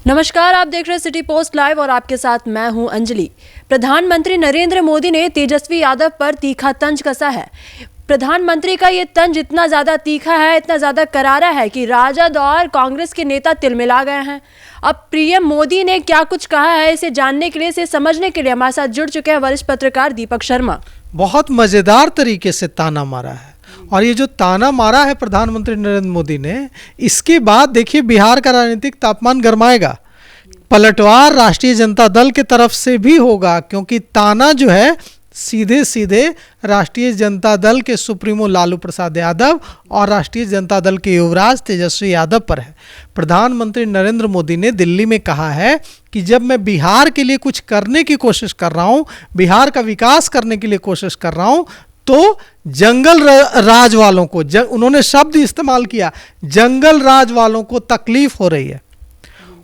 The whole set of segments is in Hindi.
नमस्कार, आप देख रहे हैं सिटी पोस्ट लाइव और आपके साथ मैं हूं अंजलि। प्रधानमंत्री नरेंद्र मोदी ने तेजस्वी यादव पर तीखा तंज कसा है। प्रधानमंत्री का ये तंज इतना ज्यादा तीखा है, इतना ज्यादा करारा है कि राजद और कांग्रेस के नेता तिलमिला गए हैं। अब पीएम मोदी ने क्या कुछ कहा है, इसे जानने के लिए, इसे समझने के लिए हमारे साथ जुड़ चुके हैं वरिष्ठ पत्रकार दीपक शर्मा। बहुत मजेदार तरीके से ताना मारा है और ये जो ताना मारा है प्रधानमंत्री नरेंद्र मोदी ने, इसके बाद देखिए बिहार का राजनीतिक तापमान गरमाएगा। पलटवार राष्ट्रीय जनता दल के तरफ से भी होगा, क्योंकि ताना जो है सीधे सीधे राष्ट्रीय जनता दल के सुप्रीमो लालू प्रसाद यादव और राष्ट्रीय जनता दल के युवराज तेजस्वी यादव पर है। प्रधानमंत्री नरेंद्र मोदी ने दिल्ली में कहा है कि जब मैं बिहार के लिए कुछ करने की कोशिश कर रहा हूं, बिहार का विकास करने के लिए कोशिश कर रहा हूं, तो जंगल राज वालों को, उन्होंने शब्द इस्तेमाल किया, जंगल राज वालों को तकलीफ हो रही है,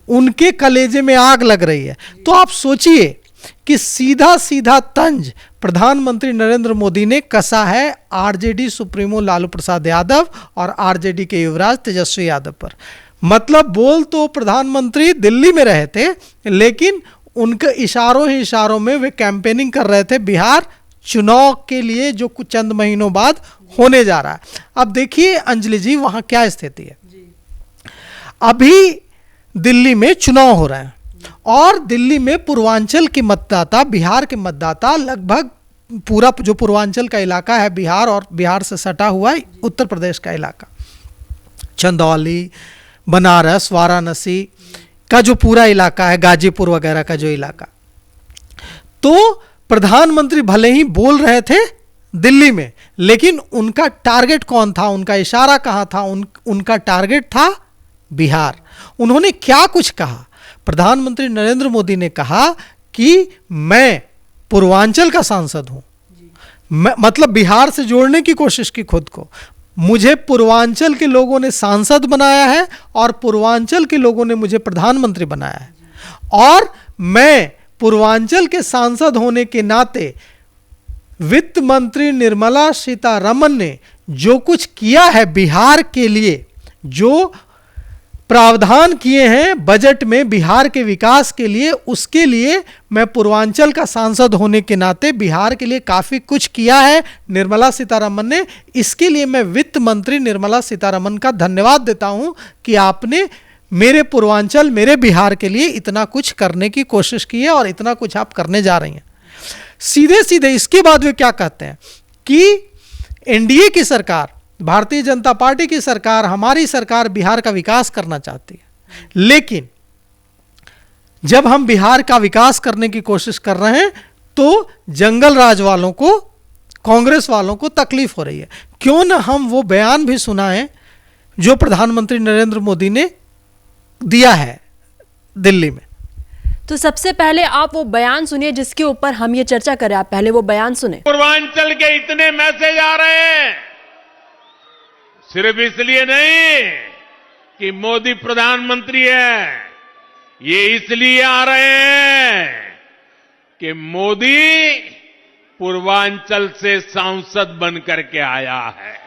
उनके कलेजे में आग लग रही है। तो आप सोचिए कि सीधा सीधा तंज प्रधानमंत्री नरेंद्र मोदी ने कसा है आरजेडी सुप्रीमो लालू प्रसाद यादव और आरजेडी के युवराज तेजस्वी यादव पर। मतलब बोल तो प्रधानमंत्री दिल्ली में रहे थे, लेकिन उनके इशारों ही इशारों में वे कैंपेनिंग कर रहे थे बिहार चुनाव के लिए, जो कुछ चंद महीनों बाद होने जा रहा है। अब देखिए अंजलि जी, वहां क्या स्थिति है। अभी दिल्ली में चुनाव हो रहे हैं और दिल्ली में पूर्वांचल के मतदाता, बिहार के मतदाता, लगभग पूरा जो पूर्वांचल का इलाका है बिहार और बिहार से सटा हुआ है उत्तर प्रदेश का इलाका, चंदौली, बनारस, वाराणसी का जो पूरा इलाका है, गाजीपुर वगैरह का जो इलाका, तो प्रधानमंत्री भले ही बोल रहे थे दिल्ली में, लेकिन उनका टारगेट कौन था, उनका इशारा कहां था? उनका टारगेट था बिहार। उन्होंने क्या कुछ कहा? प्रधानमंत्री नरेंद्र मोदी ने कहा कि मैं पूर्वांचल का सांसद हूं, मतलब बिहार से जोड़ने की कोशिश की खुद को। मुझे पूर्वांचल के लोगों ने सांसद बनाया है और पूर्वांचल के लोगों ने मुझे प्रधानमंत्री बनाया है, और मैं पूर्वांचल के सांसद होने के नाते वित्त मंत्री निर्मला सीतारमण ने जो कुछ किया है बिहार के लिए, जो प्रावधान किए हैं बजट में बिहार के विकास के लिए, उसके लिए मैं पूर्वांचल का सांसद होने के नाते बिहार के लिए काफी कुछ किया है निर्मला सीतारमण ने। इसके लिए मैं वित्त मंत्री निर्मला सीतारमण का धन्यवाद देता हूं कि आपने मेरे पूर्वांचल, मेरे बिहार के लिए इतना कुछ करने की कोशिश की है और इतना कुछ आप करने जा रही हैं। सीधे सीधे इसके बाद वे क्या कहते हैं कि एनडीए की सरकार, भारतीय जनता पार्टी की सरकार, हमारी सरकार बिहार का विकास करना चाहती है, लेकिन जब हम बिहार का विकास करने की कोशिश कर रहे हैं तो जंगल राज वालों को, कांग्रेस वालों को तकलीफ हो रही है। क्यों ना हम वो बयान भी सुनाएं जो प्रधानमंत्री नरेंद्र मोदी ने दिया है दिल्ली में। तो सबसे पहले आप वो बयान सुनिए जिसके ऊपर हम ये चर्चा करें। आप पहले वो बयान सुने। पूर्वांचल के इतने मैसेज आ रहे हैं, सिर्फ इसलिए नहीं कि मोदी प्रधानमंत्री है, ये इसलिए आ रहे हैं कि मोदी पूर्वांचल से सांसद बनकर के आया है।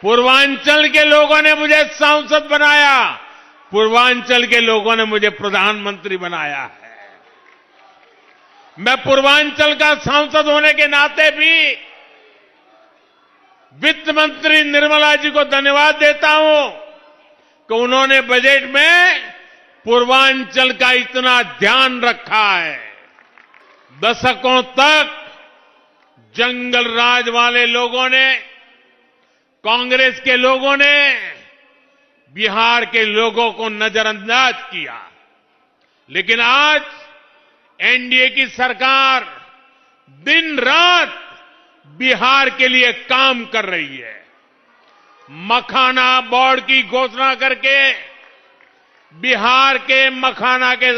पूर्वांचल के लोगों ने मुझे सांसद बनाया, पूर्वांचल के लोगों ने मुझे प्रधानमंत्री बनाया है। मैं पूर्वांचल का सांसद होने के नाते भी वित्त मंत्री निर्मला जी को धन्यवाद देता हूं कि उन्होंने बजट में पूर्वांचल का इतना ध्यान रखा है। दशकों तक जंगल राज वाले लोगों ने, कांग्रेस के लोगों ने बिहार के लोगों को नजरअंदाज किया, लेकिन आज एनडीए की सरकार दिन रात बिहार के लिए काम कर रही है। मखाना बोर्ड की घोषणा करके बिहार के मखाना के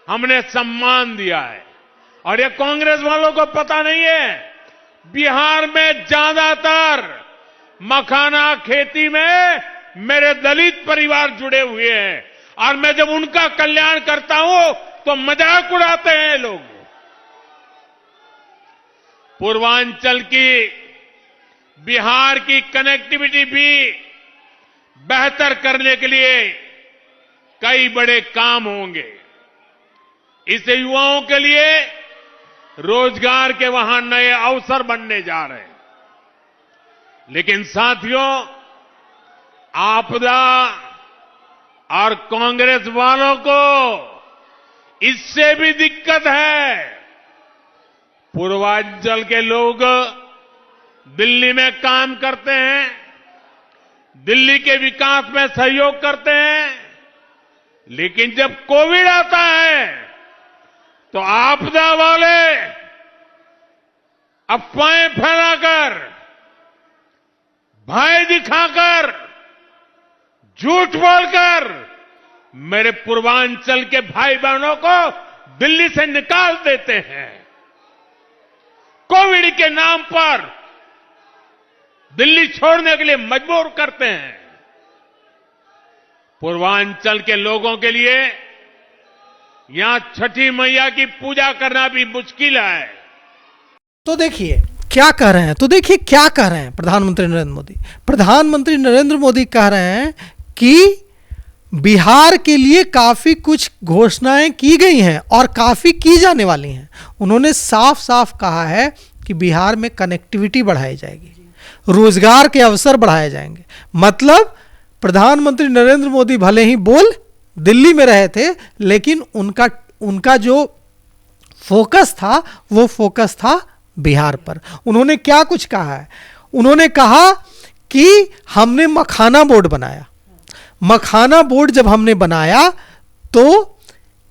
हमने सम्मान दिया है, और ये कांग्रेस वालों को पता नहीं है, बिहार में ज्यादातर मखाना खेती में मेरे दलित परिवार जुड़े हुए हैं, और मैं जब उनका कल्याण करता हूं तो मजाक उड़ाते हैं लोग। पूर्वांचल की, बिहार की कनेक्टिविटी भी बेहतर करने के लिए कई बड़े काम होंगे। इससे युवाओं के लिए रोजगार के वहां नए अवसर बनने जा रहे हैं। लेकिन साथियों, आपदा और कांग्रेस वालों को इससे भी दिक्कत है। पूर्वांचल के लोग दिल्ली में काम करते हैं, दिल्ली के विकास में सहयोग करते हैं, लेकिन जब कोविड आता है तो आपदा वाले अफवाहें फैलाकर, भय दिखाकर, झूठ बोलकर मेरे पूर्वांचल के भाई बहनों को दिल्ली से निकाल देते हैं। कोविड के नाम पर दिल्ली छोड़ने के लिए मजबूर करते हैं। पूर्वांचल के लोगों के लिए यहां छठी मैया की पूजा करना भी मुश्किल है। तो देखिए क्या कह रहे हैं, क्या कह रहे हैं प्रधानमंत्री नरेंद्र मोदी। प्रधानमंत्री नरेंद्र मोदी कह रहे हैं कि बिहार के लिए काफी कुछ घोषणाएं की गई हैं और काफी की जाने वाली हैं। उन्होंने साफ साफ कहा है कि बिहार में कनेक्टिविटी बढ़ाई जाएगी, रोजगार के अवसर बढ़ाए जाएंगे। मतलब प्रधानमंत्री नरेंद्र मोदी भले ही बोल दिल्ली में रहे थे, लेकिन उनका जो फोकस था वो फोकस था बिहार पर। उन्होंने क्या कुछ कहा है, उन्होंने कहा कि हमने मखाना बोर्ड बनाया। मखाना बोर्ड जब हमने बनाया तो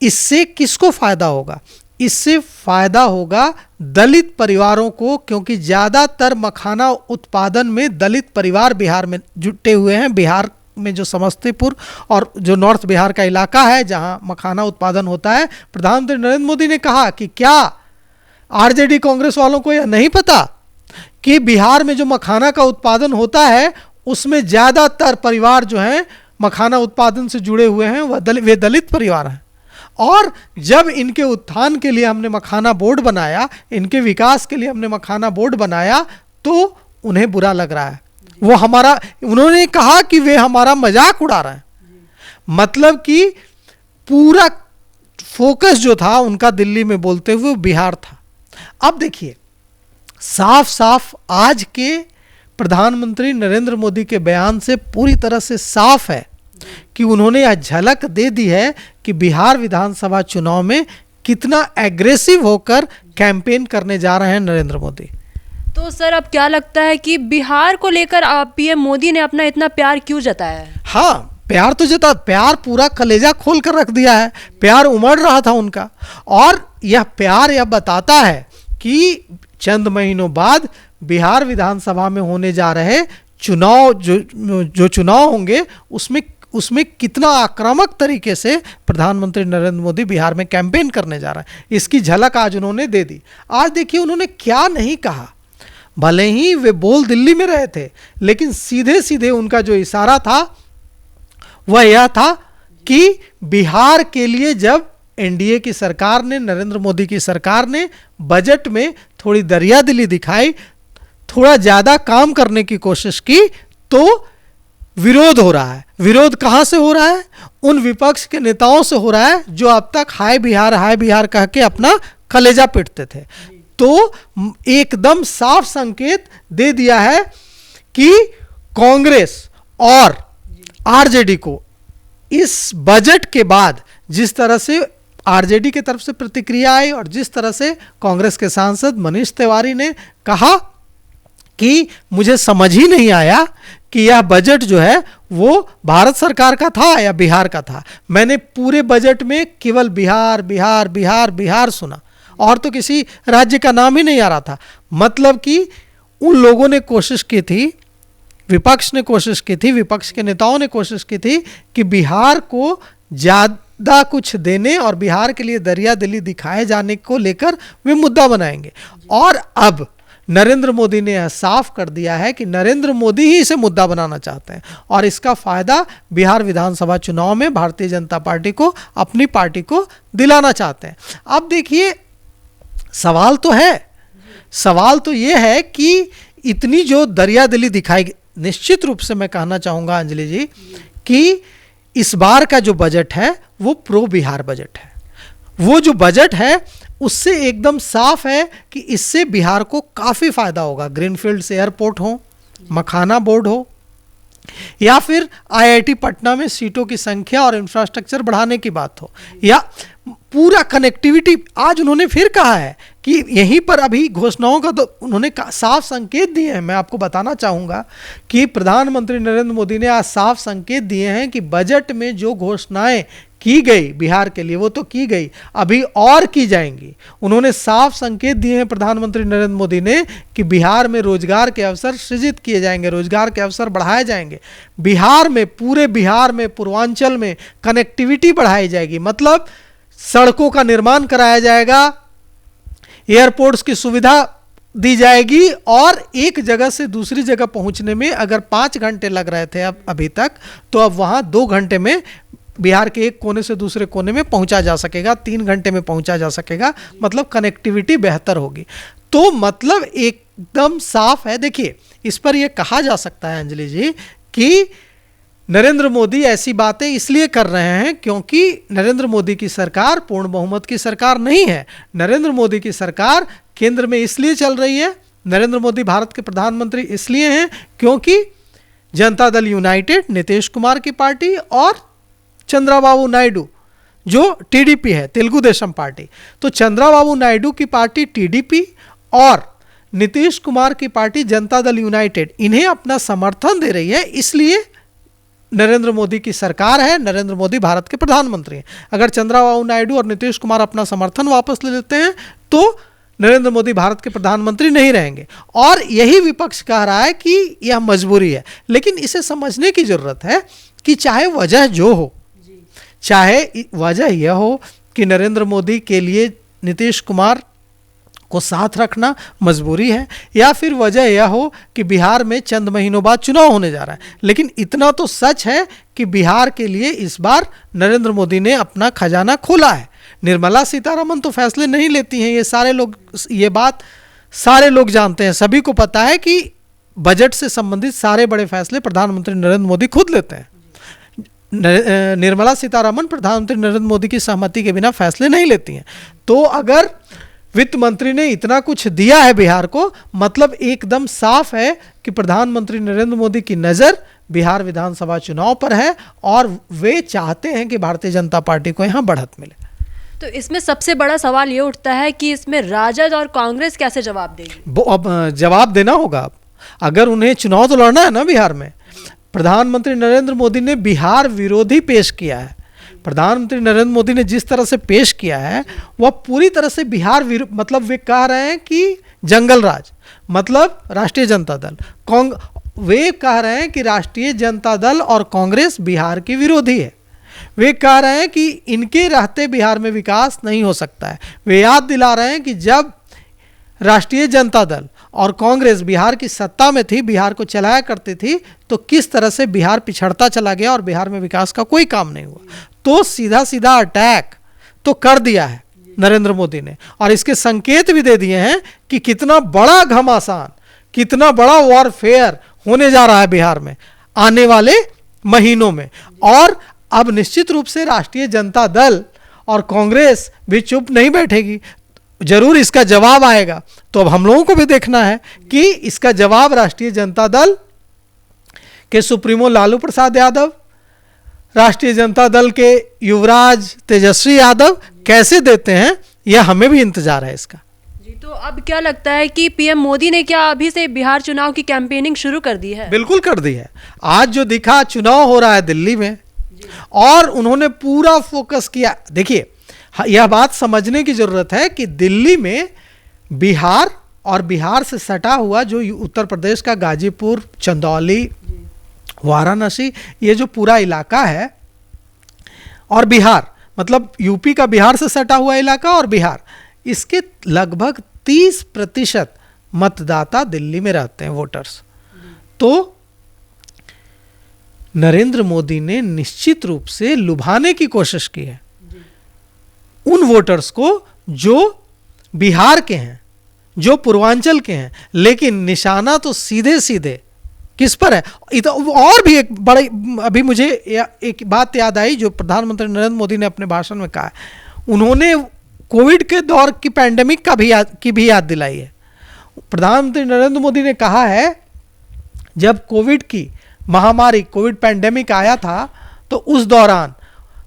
इससे किसको फायदा होगा? इससे फायदा होगा दलित परिवारों को, क्योंकि ज्यादातर मखाना उत्पादन में दलित परिवार बिहार में जुटे हुए हैं। बिहार में जो समस्तीपुर और जो नॉर्थ बिहार का इलाका है जहां मखाना उत्पादन होता है। प्रधानमंत्री नरेंद्र मोदी ने कहा कि क्या आरजेडी कांग्रेस वालों को यह नहीं पता कि बिहार में जो मखाना का उत्पादन होता है उसमें ज्यादातर परिवार जो हैं मखाना उत्पादन से जुड़े हुए हैं, वे दलित परिवार हैं। और जब इनके उत्थान के लिए हमने मखाना बोर्ड बनाया, इनके विकास के लिए हमने मखाना बोर्ड बनाया, तो उन्हें बुरा लग रहा है। उन्होंने कहा कि वे हमारा मजाक उड़ा रहे हैं। मतलब कि पूरा फोकस जो था उनका दिल्ली में बोलते हुए बिहार था। अब देखिए साफ साफ आज के प्रधानमंत्री नरेंद्र मोदी के बयान से पूरी तरह से साफ है कि उन्होंने यह झलक दे दी है कि बिहार विधानसभा चुनाव में कितना एग्रेसिव होकर कैंपेन करने जा रहे हैं नरेंद्र मोदी। तो सर अब क्या लगता है कि बिहार को लेकर पीएम मोदी ने अपना इतना प्यार क्यों जताया है? हाँ, प्यार तो जता, प्यार पूरा कलेजा खोल कर रख दिया है। प्यार उमड़ रहा था उनका, और यह प्यार यह बताता है कि चंद महीनों बाद बिहार विधानसभा में होने जा रहे चुनाव जो चुनाव होंगे उसमें कितना आक्रामक तरीके से प्रधानमंत्री नरेंद्र मोदी बिहार में कैंपेन करने जा रहे हैं, इसकी झलक आज उन्होंने दे दी। आज देखिए उन्होंने क्या नहीं कहा। भले ही वे बोल दिल्ली में रहे थे, लेकिन सीधे सीधे उनका जो इशारा था वह यह था कि बिहार के लिए जब एनडीए की सरकार ने, नरेंद्र मोदी की सरकार ने बजट में थोड़ी दरियादिली दिखाई, थोड़ा ज्यादा काम करने की कोशिश की, तो विरोध हो रहा है। विरोध कहां से हो रहा है? उन विपक्ष के नेताओं से हो रहा है जो अब तक हाय बिहार कह के अपना कलेजा पीटते थे। तो एकदम साफ संकेत दे दिया है कि कांग्रेस और आरजेडी को इस बजट के बाद जिस तरह से आरजेडी की तरफ से प्रतिक्रिया आई और जिस तरह से कांग्रेस के सांसद मनीष तिवारी ने कहा कि मुझे समझ ही नहीं आया कि यह बजट जो है वो भारत सरकार का था या बिहार का था। मैंने पूरे बजट में केवल बिहार सुना और तो किसी राज्य का नाम ही नहीं आ रहा था। मतलब कि उन लोगों ने कोशिश की थी, विपक्ष ने कोशिश की थी, विपक्ष के नेताओं ने कोशिश की थी कि बिहार को ज्यादा कुछ देने और बिहार के लिए दरियादिली दिखाए जाने को लेकर वे मुद्दा बनाएंगे। और अब नरेंद्र मोदी ने यह साफ कर दिया है कि नरेंद्र मोदी ही इसे मुद्दा बनाना चाहते हैं और इसका फायदा बिहार विधानसभा चुनाव में भारतीय जनता पार्टी को, अपनी पार्टी को दिलाना चाहते हैं। अब देखिए सवाल तो है, सवाल तो यह है कि इतनी जो दरियादिली दिखाई, निश्चित रूप से मैं कहना चाहूंगा अंजलि जी कि इस बार का जो बजट है वो प्रो बिहार बजट है। वो जो बजट है उससे एकदम साफ है कि इससे बिहार को काफ़ी फायदा होगा। ग्रीनफील्ड एयरपोर्ट हो, मखाना बोर्ड हो, या फिर आईआईटी पटना में सीटों की संख्या और इंफ्रास्ट्रक्चर बढ़ाने की बात हो, या पूरा कनेक्टिविटी। आज उन्होंने फिर कहा है कि यहीं पर अभी घोषणाओं का तो उन्होंने साफ संकेत दिए हैं। मैं आपको बताना चाहूँगा कि प्रधानमंत्री नरेंद्र मोदी ने आज साफ संकेत दिए हैं कि बजट में जो घोषणाएं की गई बिहार के लिए वो तो की गई, अभी और की जाएंगी। उन्होंने साफ संकेत दिए हैं प्रधानमंत्री नरेंद्र मोदी ने कि बिहार में रोजगार के अवसर सृजित किए जाएंगे, रोजगार के अवसर बढ़ाए जाएंगे। बिहार में, पूरे बिहार में, पूर्वांचल में कनेक्टिविटी बढ़ाई जाएगी, मतलब सड़कों का निर्माण कराया जाएगा, एयरपोर्ट्स की सुविधा दी जाएगी, और एक जगह से दूसरी जगह पहुंचने में अगर 5 घंटे लग रहे थे अभी तक, तो अब वहां 2 घंटे में बिहार के एक कोने से दूसरे कोने में पहुंचा जा सकेगा, 3 घंटे में पहुंचा जा सकेगा। मतलब कनेक्टिविटी बेहतर होगी। तो मतलब एकदम साफ है। देखिए, इस पर यह कहा जा सकता है अंजलि जी कि नरेंद्र मोदी ऐसी बातें इसलिए कर रहे हैं क्योंकि नरेंद्र मोदी की सरकार पूर्ण बहुमत की सरकार नहीं है। नरेंद्र मोदी की सरकार केंद्र में इसलिए चल रही है, नरेंद्र मोदी भारत के प्रधानमंत्री इसलिए हैं क्योंकि जनता दल यूनाइटेड, नीतीश कुमार की पार्टी, और चंद्रबाबू नायडू जो टीडीपी है, तेलुगु देशम पार्टी, तो चंद्रबाबू नायडू की पार्टी टीडीपी और नीतीश कुमार की पार्टी जनता दल यूनाइटेड इन्हें अपना समर्थन दे रही है। इसलिए नरेंद्र मोदी की सरकार है, नरेंद्र मोदी भारत के प्रधानमंत्री हैं। अगर चंद्रबाबू नायडू और नीतीश कुमार अपना समर्थन वापस ले लेते हैं तो नरेंद्र मोदी भारत के प्रधानमंत्री नहीं रहेंगे। और यही विपक्ष कह रहा है कि यह मजबूरी है। लेकिन इसे समझने की जरूरत है कि चाहे वजह जो हो, चाहे वजह यह हो कि नरेंद्र मोदी के लिए नीतीश कुमार को साथ रखना मजबूरी है, या फिर वजह यह हो कि बिहार में चंद महीनों बाद चुनाव होने जा रहा है। लेकिन इतना तो सच है कि बिहार के लिए इस बार नरेंद्र मोदी ने अपना खजाना खोला है। निर्मला सीतारमण तो फैसले नहीं लेती हैं, ये बात सारे लोग जानते हैं। सभी को पता है कि बजट से संबंधित सारे बड़े फैसले प्रधानमंत्री नरेंद्र मोदी खुद लेते हैं। निर्मला सीतारमण प्रधानमंत्री नरेंद्र मोदी की सहमति के बिना फैसले नहीं लेती हैं। तो अगर वित्त मंत्री ने इतना कुछ दिया है बिहार को, मतलब एकदम साफ है कि प्रधानमंत्री नरेंद्र मोदी की नज़र बिहार विधानसभा चुनाव पर है और वे चाहते हैं कि भारतीय जनता पार्टी को यहाँ बढ़त मिले। तो इसमें सबसे बड़ा सवाल ये उठता है कि इसमें राजद और कांग्रेस कैसे जवाब देगी? अब जवाब देना होगा। अगर उन्हें चुनाव तो लड़ना है ना बिहार में। प्रधानमंत्री नरेंद्र मोदी ने बिहार विरोधी पेश किया है। प्रधानमंत्री नरेंद्र मोदी ने जिस तरह से पेश किया है वह पूरी तरह से बिहार मतलब वे कह रहे हैं कि जंगल राज, मतलब राष्ट्रीय जनता दल, वे कह रहे हैं कि राष्ट्रीय जनता दल और कांग्रेस बिहार की विरोधी है। वे कह रहे हैं कि इनके रहते बिहार में विकास नहीं हो सकता है। वे याद दिला रहे हैं कि जब राष्ट्रीय जनता दल और कांग्रेस बिहार की सत्ता में थी, बिहार को चलाया करती थी, तो किस तरह से बिहार पिछड़ता चला गया और बिहार में विकास का कोई काम नहीं हुआ। तो सीधा सीधा अटैक तो कर दिया है नरेंद्र मोदी ने, और इसके संकेत भी दे दिए हैं कि कितना बड़ा घमासान, कितना बड़ा वॉरफेयर होने जा रहा है बिहार में आने वाले महीनों में। और अब निश्चित रूप से राष्ट्रीय जनता दल और कांग्रेस भी चुप नहीं बैठेगी, जरूर इसका जवाब आएगा। तो अब हम लोगों को भी देखना है कि इसका जवाब राष्ट्रीय जनता दल के सुप्रीमो लालू प्रसाद यादव, राष्ट्रीय जनता दल के युवराज तेजस्वी यादव कैसे देते हैं, यह हमें भी इंतजार है इसका। जी, तो अब क्या लगता है कि पीएम मोदी ने क्या अभी से बिहार चुनाव की कैंपेनिंग शुरू कर दी है? बिल्कुल कर दी है। आज जो दिखा, चुनाव हो रहा है दिल्ली में और उन्होंने पूरा फोकस किया। देखिए, यह बात समझने की जरूरत है कि दिल्ली में बिहार और बिहार से सटा हुआ जो उत्तर प्रदेश का गाजीपुर, चंदौली, वाराणसी, ये जो पूरा इलाका है, और बिहार मतलब यूपी का बिहार से सटा हुआ इलाका और बिहार, इसके लगभग 30% मतदाता दिल्ली में रहते हैं, वोटर्स। तो नरेंद्र मोदी ने निश्चित रूप से लुभाने की कोशिश की है उन वोटर्स को जो बिहार के हैं, जो पूर्वांचल के हैं, लेकिन निशाना तो सीधे सीधे किस पर है? और भी एक बड़ी, अभी मुझे एक बात याद आई जो प्रधानमंत्री नरेंद्र मोदी ने अपने भाषण में कहा है। उन्होंने कोविड के दौर की पैंडेमिक की भी याद दिलाई है। प्रधानमंत्री नरेंद्र मोदी ने कहा है जब कोविड की महामारी, कोविड पैंडेमिक आया था, तो उस दौरान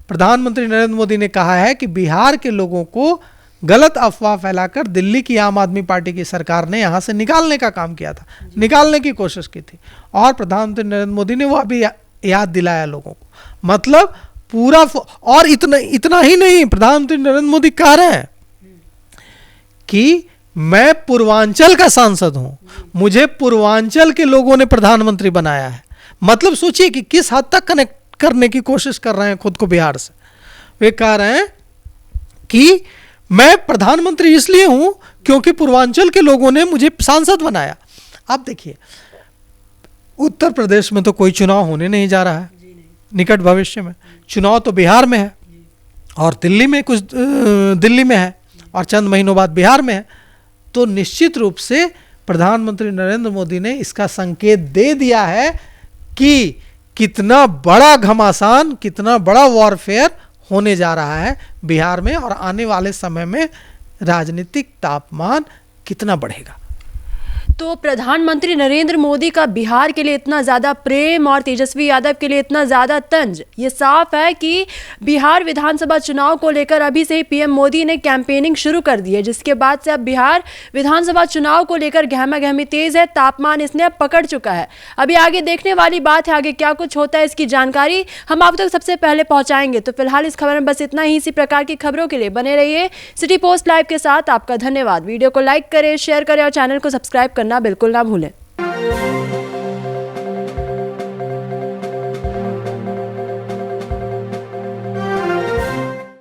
प्रधानमंत्री नरेंद्र मोदी ने कहा है कि बिहार के लोगों को गलत अफवाह फैलाकर दिल्ली की आम आदमी पार्टी की सरकार ने यहाँ से निकालने का काम किया था, निकालने की कोशिश की थी, और प्रधानमंत्री नरेंद्र मोदी ने वो अभी याद दिलाया लोगों को। मतलब पूरा, और इतना ही नहीं, प्रधानमंत्री नरेंद्र मोदी कह रहे हैं कि मैं पूर्वांचल का सांसद हूं, मुझे पूर्वांचल के लोगों ने प्रधानमंत्री बनाया है। मतलब सोचिए कि किस हद तक कनेक्ट करने की कोशिश कर रहे हैं खुद को बिहार से। वे कह रहे हैं कि मैं प्रधानमंत्री इसलिए हूं क्योंकि पूर्वांचल के लोगों ने मुझे सांसद बनाया। आप देखिए, उत्तर प्रदेश में तो कोई चुनाव होने नहीं जा रहा है निकट भविष्य में। चुनाव तो बिहार में है और दिल्ली में है और चंद महीनों बाद बिहार में है। तो निश्चित रूप से प्रधानमंत्री नरेंद्र मोदी ने इसका संकेत दे दिया है कि कितना बड़ा घमासान, कितना बड़ा वॉरफेयर होने जा रहा है बिहार में, और आने वाले समय में राजनीतिक तापमान कितना बढ़ेगा। तो प्रधानमंत्री नरेंद्र मोदी का बिहार के लिए इतना ज़्यादा प्रेम और तेजस्वी यादव के लिए इतना ज़्यादा तंज, ये साफ है कि बिहार विधानसभा चुनाव को लेकर अभी से ही पीएम मोदी ने कैंपेनिंग शुरू कर दी है, जिसके बाद से अब बिहार विधानसभा चुनाव को लेकर गहमा-गहमी तेज है, तापमान इसने अब पकड़ चुका है। अभी आगे देखने वाली बात है आगे क्या कुछ होता है, इसकी जानकारी हम आप तक सबसे पहले पहुँचाएंगे। तो फिलहाल इस खबर में बस इतना ही। इसी प्रकार की खबरों के लिए बने रहिए सिटी पोस्ट लाइव के साथ। आपका धन्यवाद। वीडियो को लाइक करें, शेयर करें और चैनल को सब्सक्राइब करना बिल्कुल ना भूलें।